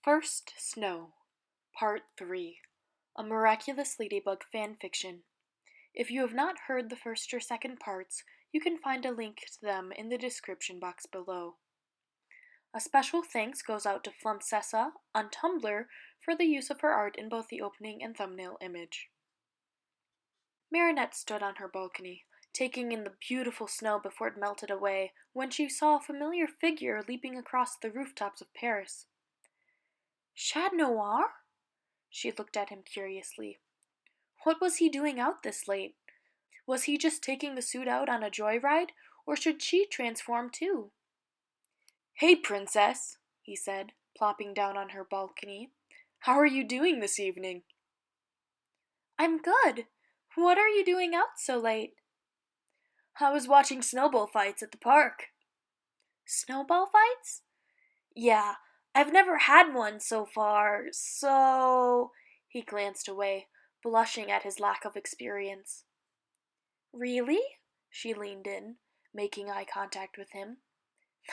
First Snow, Part 3, a Miraculous Ladybug Fanfiction. If you have not heard the first or second parts, you can find a link to them in the description box below. A special thanks goes out to Flumpsessa on Tumblr for the use of her art in both the opening and thumbnail image. Marinette stood on her balcony, taking in the beautiful snow before it melted away, when she saw a familiar figure leaping across the rooftops of Paris. Chat Noir? She looked at him curiously. What was he doing out this late? Was he just taking the suit out on a joyride, or should she transform too? Hey, princess, he said, plopping down on her balcony. How are you doing this evening? I'm good. What are you doing out so late? I was watching snowball fights at the park. Snowball fights? Yeah, I've never had one so far, so... He glanced away, blushing at his lack of experience. Really? She leaned in, making eye contact with him.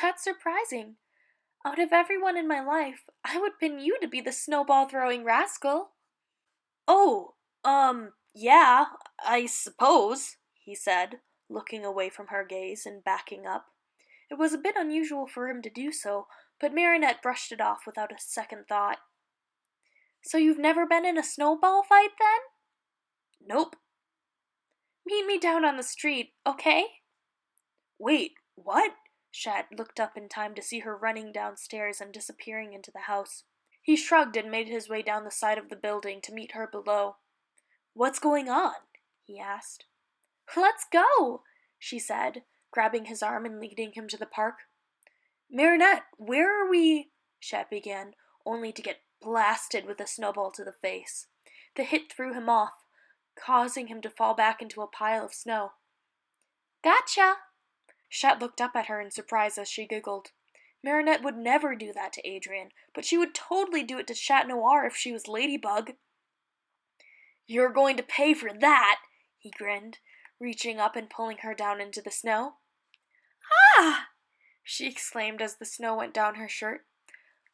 That's surprising. Out of everyone in my life, I would pin you to be the snowball-throwing rascal. Oh, yeah, I suppose, he said, looking away from her gaze and backing up. It was a bit unusual for him to do so, but Marinette brushed it off without a second thought. So you've never been in a snowball fight, then? Nope. Meet me down on the street, okay? Wait, what? Shat looked up in time to see her running downstairs and disappearing into the house. He shrugged and made his way down the side of the building to meet her below. What's going on? He asked. Let's go, she said, grabbing his arm and leading him to the park. Marinette, where are we? Shat began, only to get blasted with a snowball to the face. The hit threw him off, causing him to fall back into a pile of snow. Gotcha! Shat looked up at her in surprise as she giggled. Marinette would never do that to Adrian, but she would totally do it to Chat Noir if she was Ladybug. You're going to pay for that, he grinned, reaching up and pulling her down into the snow. Ah! She exclaimed as the snow went down her shirt.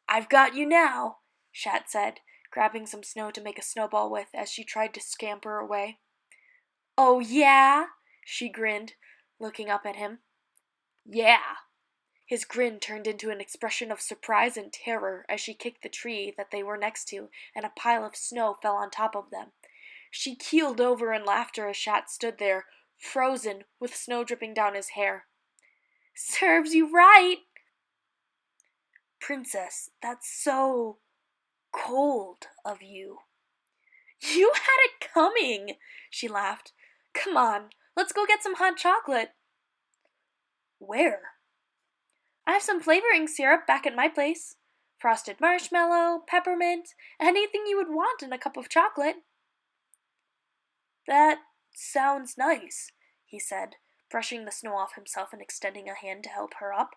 I've got you now, Shat said, grabbing some snow to make a snowball with as she tried to scamper away. Oh, yeah? She grinned, looking up at him. Yeah. His grin turned into an expression of surprise and terror as she kicked the tree that they were next to, and a pile of snow fell on top of them. She keeled over in laughter as Shat stood there, frozen, with snow dripping down his hair. Serves you right! Princess, that's so cold of you. You had it coming, she laughed. Come on, let's go get some hot chocolate. Where? I have some flavoring syrup back at my place. Frosted marshmallow, peppermint, anything you would want in a cup of chocolate. That sounds nice, he said, brushing the snow off himself and extending a hand to help her up.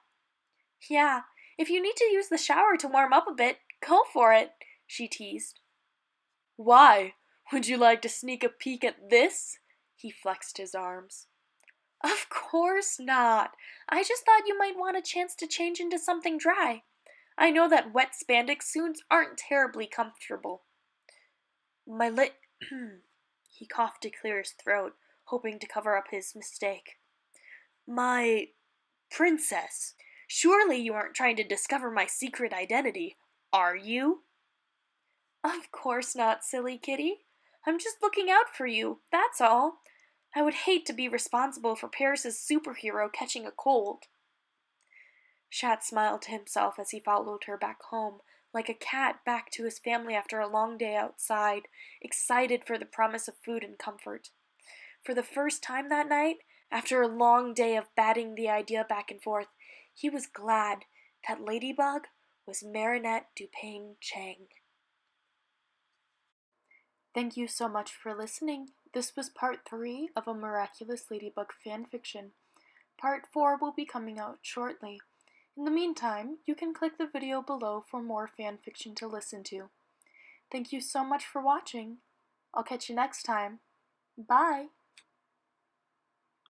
Yeah, if you need to use the shower to warm up a bit, go for it, she teased. Why? Would you like to sneak a peek at this? He flexed his arms. Of course not. I just thought you might want a chance to change into something dry. I know that wet spandex suits aren't terribly comfortable. He coughed to clear his throat, hoping to cover up his mistake. My princess, surely you aren't trying to discover my secret identity, are you? Of course not, silly kitty. I'm just looking out for you, that's all. I would hate to be responsible for Paris's superhero catching a cold. Shat smiled to himself as he followed her back home, like a cat back to his family after a long day outside, excited for the promise of food and comfort. For the first time that night, after a long day of batting the idea back and forth, he was glad that Ladybug was Marinette Dupain Chang. Thank you so much for listening. This was part 3 of a Miraculous Ladybug fanfiction. Part 4 will be coming out shortly. In the meantime, you can click the video below for more fanfiction to listen to. Thank you so much for watching. I'll catch you next time. Bye!